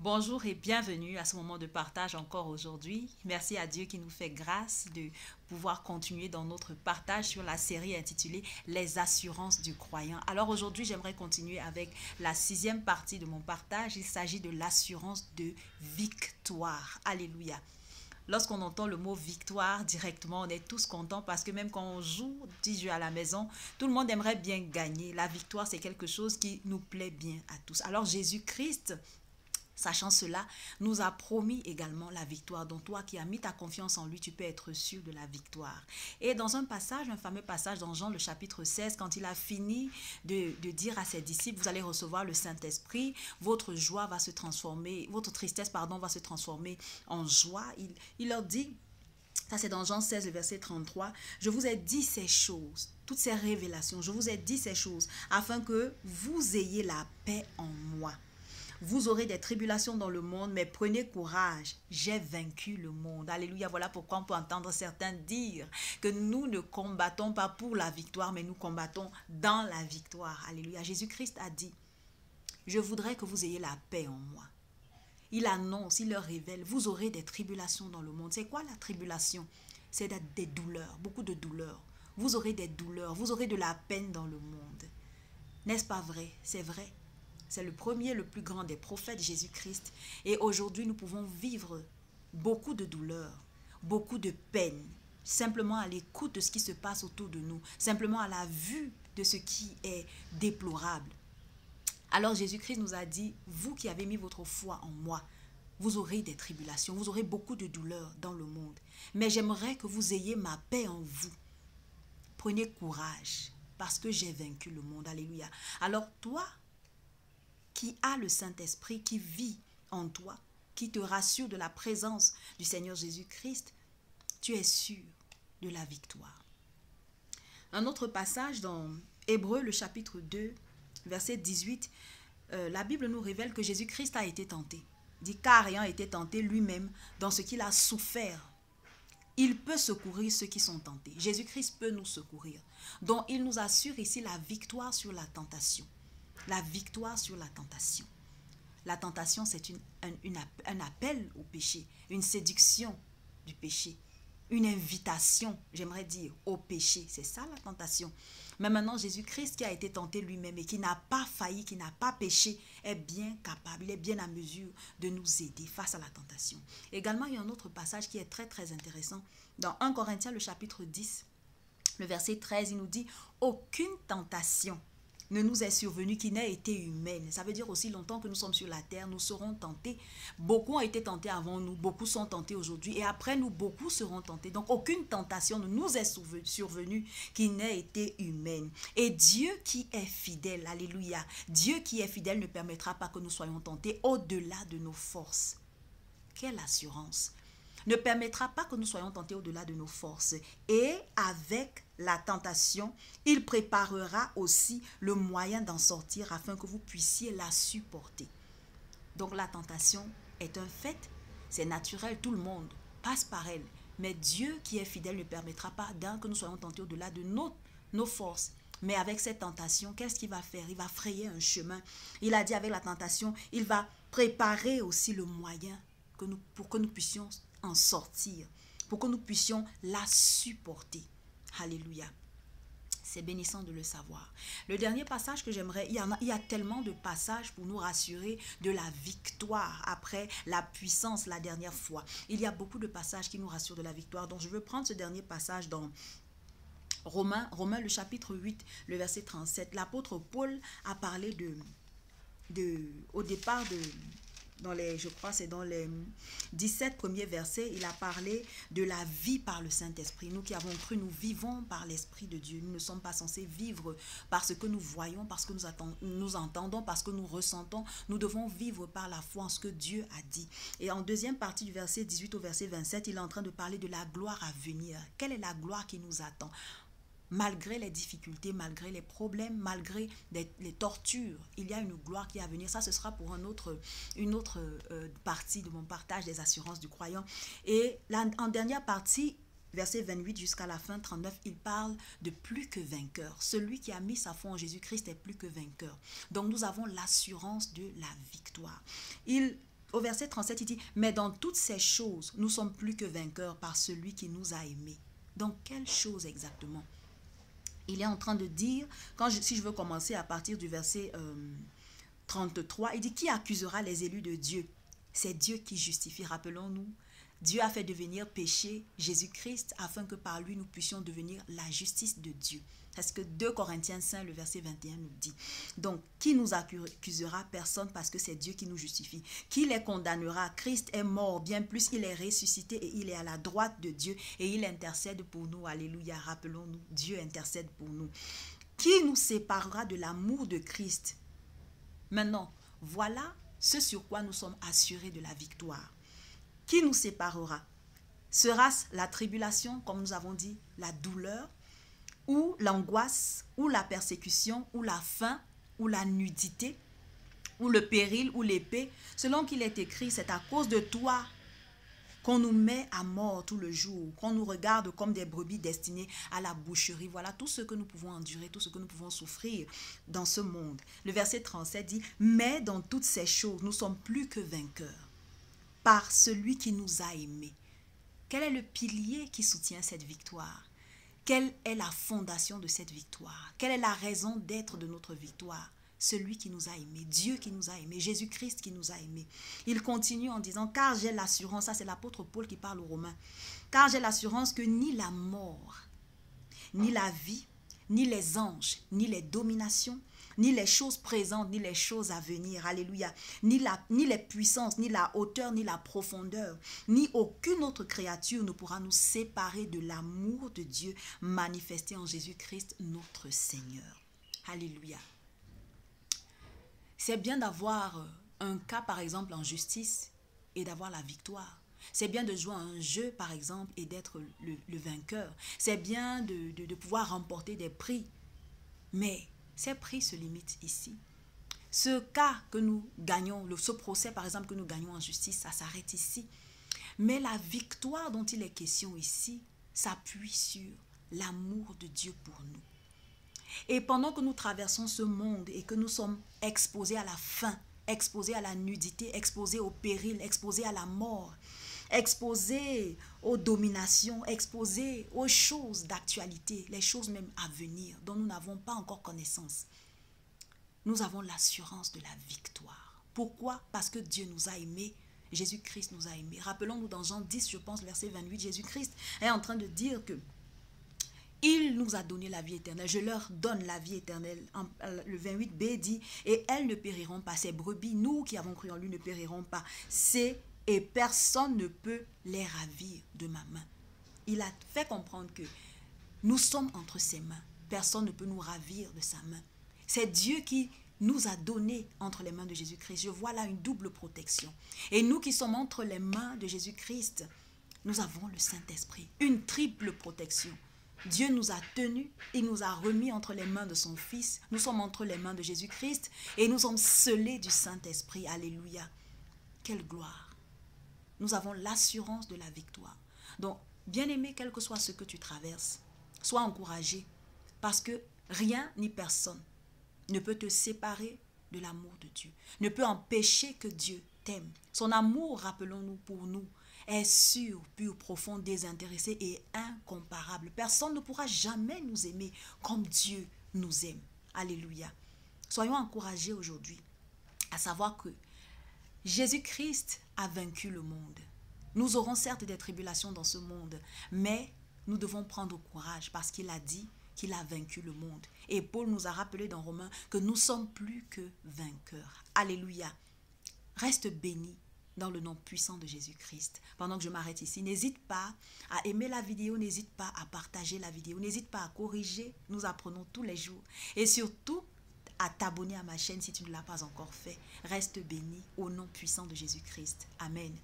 Bonjour et bienvenue à ce moment de partage encore aujourd'hui. Merci à Dieu qui nous fait grâce de pouvoir continuer dans notre partage sur la série intitulée Les assurances du croyant. Alors aujourd'hui, j'aimerais continuer avec la sixième partie de mon partage. Il s'agit de l'assurance de victoire. Alléluia. Lorsqu'on entend le mot victoire directement, on est tous contents parce que même quand on joue 10 jeux à la maison, tout le monde aimerait bien gagner. La victoire, c'est quelque chose qui nous plaît bien à tous. Alors Jésus-Christ, sachant cela, nous a promis également la victoire. Donc toi qui as mis ta confiance en lui, tu peux être sûr de la victoire. Et dans un passage, un fameux passage dans Jean le chapitre 16, quand il a fini de dire à ses disciples, vous allez recevoir le Saint-Esprit, votre joie va se transformer, votre tristesse, pardon, va se transformer en joie. Il leur dit, ça c'est dans Jean 16, le verset 33, je vous ai dit ces choses, toutes ces révélations, je vous ai dit ces choses afin que vous ayez la paix en moi. Vous aurez des tribulations dans le monde, mais prenez courage, j'ai vaincu le monde. Alléluia, voilà pourquoi on peut entendre certains dire que nous ne combattons pas pour la victoire, mais nous combattons dans la victoire. Alléluia, Jésus-Christ a dit, je voudrais que vous ayez la paix en moi. Il annonce, il leur révèle, vous aurez des tribulations dans le monde. C'est quoi la tribulation? C'est des douleurs, beaucoup de douleurs. Vous aurez des douleurs, vous aurez de la peine dans le monde. N'est-ce pas vrai? C'est vrai. C'est le premier, le plus grand des prophètes, Jésus-Christ. Et aujourd'hui, nous pouvons vivre beaucoup de douleurs, beaucoup de peine, simplement à l'écoute de ce qui se passe autour de nous, simplement à la vue de ce qui est déplorable. Alors Jésus-Christ nous a dit, vous qui avez mis votre foi en moi, vous aurez des tribulations, vous aurez beaucoup de douleurs dans le monde. Mais j'aimerais que vous ayez ma paix en vous. Prenez courage, parce que j'ai vaincu le monde. Alléluia. Alors toi, qui a le Saint-Esprit, qui vit en toi, qui te rassure de la présence du Seigneur Jésus-Christ, tu es sûr de la victoire. Un autre passage dans Hébreux, le chapitre 2, verset 18, la Bible nous révèle que Jésus-Christ a été tenté. Il dit, car ayant été tenté lui-même dans ce qu'il a souffert, il peut secourir ceux qui sont tentés. Jésus-Christ peut nous secourir. Donc il nous assure ici la victoire sur la tentation. La victoire sur la tentation. La tentation, c'est un appel au péché, une séduction du péché, une invitation, j'aimerais dire, au péché. C'est ça la tentation. Mais maintenant, Jésus-Christ qui a été tenté lui-même et qui n'a pas failli, qui n'a pas péché, est bien capable, il est bien à mesure de nous aider face à la tentation. Également, il y a un autre passage qui est très très intéressant. Dans 1 Corinthiens, le chapitre 10, le verset 13, il nous dit « Aucune tentation ne nous est survenue qui n'ait été humaine. » Ça veut dire aussi longtemps que nous sommes sur la terre, nous serons tentés. Beaucoup ont été tentés avant nous, beaucoup sont tentés aujourd'hui et après nous, beaucoup seront tentés. Donc aucune tentation ne nous est survenue qui n'ait été humaine. Et Dieu qui est fidèle, alléluia, Dieu qui est fidèle ne permettra pas que nous soyons tentés au-delà de nos forces. Quelle assurance! Ne permettra pas que nous soyons tentés au-delà de nos forces. Et avec la tentation, il préparera aussi le moyen d'en sortir afin que vous puissiez la supporter. Donc la tentation est un fait, c'est naturel, tout le monde passe par elle. Mais Dieu qui est fidèle ne permettra pas que nous soyons tentés au-delà de nos forces. Mais avec cette tentation, qu'est-ce qu'il va faire? Il va frayer un chemin. Il a dit avec la tentation, il va préparer aussi le moyen pour que nous puissions en sortir, pour que nous puissions la supporter. Alléluia. C'est bénissant de le savoir. Le dernier passage que j'aimerais, il y a tellement de passages pour nous rassurer de la victoire après la puissance la dernière fois. Il y a beaucoup de passages qui nous rassurent de la victoire. Donc je veux prendre ce dernier passage dans Romains le chapitre 8, le verset 37. L'apôtre Paul a parlé au départ je crois c'est dans les 17 premiers versets, il a parlé de la vie par le Saint-Esprit. Nous qui avons cru, nous vivons par l'Esprit de Dieu. Nous ne sommes pas censés vivre parce que nous voyons, parce que nous entendons, parce que nous ressentons. Nous devons vivre par la foi en ce que Dieu a dit. Et en deuxième partie du verset 18 au verset 27, il est en train de parler de la gloire à venir. Quelle est la gloire qui nous attend? Malgré les difficultés, malgré les problèmes, malgré les tortures, il y a une gloire qui est à venir. Ça, ce sera pour une autre partie de mon partage des assurances du croyant. Et là, en dernière partie, verset 28 jusqu'à la fin 39, il parle de plus que vainqueur. Celui qui a mis sa foi en Jésus-Christ est plus que vainqueur. Donc, nous avons l'assurance de la victoire. Il Au verset 37, il dit, mais dans toutes ces choses, nous sommes plus que vainqueurs par celui qui nous a aimés. Donc, quelle chose exactement? Il est en train de dire, si je veux commencer à partir du verset 33, il dit, qui accusera les élus de Dieu? C'est Dieu qui justifie. Rappelons-nous, Dieu a fait devenir péché Jésus-Christ afin que par lui nous puissions devenir la justice de Dieu. C'est ce que 2 Corinthiens 5, le verset 21 nous dit. Donc, qui nous accusera? Personne, parce que c'est Dieu qui nous justifie. Qui les condamnera? Christ est mort, bien plus, il est ressuscité et il est à la droite de Dieu et il intercède pour nous. Alléluia, rappelons-nous, Dieu intercède pour nous. Qui nous séparera de l'amour de Christ? Maintenant, voilà ce sur quoi nous sommes assurés de la victoire. Qui nous séparera? Sera-ce la tribulation, comme nous avons dit, la douleur, ou l'angoisse, ou la persécution, ou la faim, ou la nudité, ou le péril, ou l'épée? Selon qu'il est écrit, c'est à cause de toi qu'on nous met à mort tout le jour, qu'on nous regarde comme des brebis destinées à la boucherie. Voilà tout ce que nous pouvons endurer, tout ce que nous pouvons souffrir dans ce monde. Le verset 37 dit, mais dans toutes ces choses, nous sommes plus que vainqueurs par celui qui nous a aimés. Quel est le pilier qui soutient cette victoire? Quelle est la fondation de cette victoire? Quelle est la raison d'être de notre victoire? Celui qui nous a aimés, Dieu qui nous a aimés, Jésus-Christ qui nous a aimés. Il continue en disant, car j'ai l'assurance, ça c'est l'apôtre Paul qui parle aux Romains, car j'ai l'assurance que ni la mort, ni la vie, ni les anges, ni les dominations, ni les choses présentes, ni les choses à venir, alléluia, ni les puissances, ni la hauteur, ni la profondeur, ni aucune autre créature ne pourra nous séparer de l'amour de Dieu manifesté en Jésus-Christ, notre Seigneur. Alléluia. C'est bien d'avoir un cas, par exemple, en justice et d'avoir la victoire. C'est bien de jouer à un jeu, par exemple, et d'être le vainqueur. C'est bien de pouvoir remporter des prix. Mais ces prix se limitent ici. Ce cas que nous gagnons, ce procès, par exemple, que nous gagnons en justice, ça s'arrête ici. Mais la victoire dont il est question ici s'appuie sur l'amour de Dieu pour nous. Et pendant que nous traversons ce monde et que nous sommes exposés à la faim, exposés à la nudité, exposés au péril, exposés à la mort, exposés aux dominations, exposés aux choses d'actualité, les choses même à venir dont nous n'avons pas encore connaissance, nous avons l'assurance de la victoire. Pourquoi? Parce que Dieu nous a aimés, Jésus-Christ nous a aimés. Rappelons-nous dans Jean 10, je pense, verset 28, Jésus-Christ est en train de dire que il nous a donné la vie éternelle. Je leur donne la vie éternelle. Le 28b dit, et elles ne périront pas. Ces brebis, nous qui avons cru en lui, ne périront pas. Et personne ne peut les ravir de ma main. Il a fait comprendre que nous sommes entre ses mains. Personne ne peut nous ravir de sa main. C'est Dieu qui nous a donné entre les mains de Jésus-Christ. Je vois là une double protection. Et nous qui sommes entre les mains de Jésus-Christ, nous avons le Saint-Esprit. Une triple protection. Dieu nous a tenus, il nous a remis entre les mains de son Fils. Nous sommes entre les mains de Jésus-Christ et nous sommes scellés du Saint-Esprit. Alléluia. Quelle gloire. Nous avons l'assurance de la victoire. Donc, bien-aimé, quel que soit ce que tu traverses, sois encouragé parce que rien ni personne ne peut te séparer de l'amour de Dieu, ne peut empêcher que Dieu t'aime. Son amour, rappelons-nous, pour nous, est sûr, pur, profond, désintéressé et incomparable. Personne ne pourra jamais nous aimer comme Dieu nous aime. Alléluia. Soyons encouragés aujourd'hui à savoir que Jésus-Christ a vaincu le monde. Nous aurons certes des tribulations dans ce monde, mais nous devons prendre courage parce qu'il a dit qu'il a vaincu le monde. Et Paul nous a rappelé dans Romains que nous sommes plus que vainqueurs. Alléluia. Reste béni dans le nom puissant de Jésus-Christ. Pendant que je m'arrête ici, n'hésite pas à aimer la vidéo, n'hésite pas à partager la vidéo, n'hésite pas à corriger. Nous apprenons tous les jours. Et surtout, à t'abonner à ma chaîne si tu ne l'as pas encore fait. Reste béni au nom puissant de Jésus-Christ. Amen.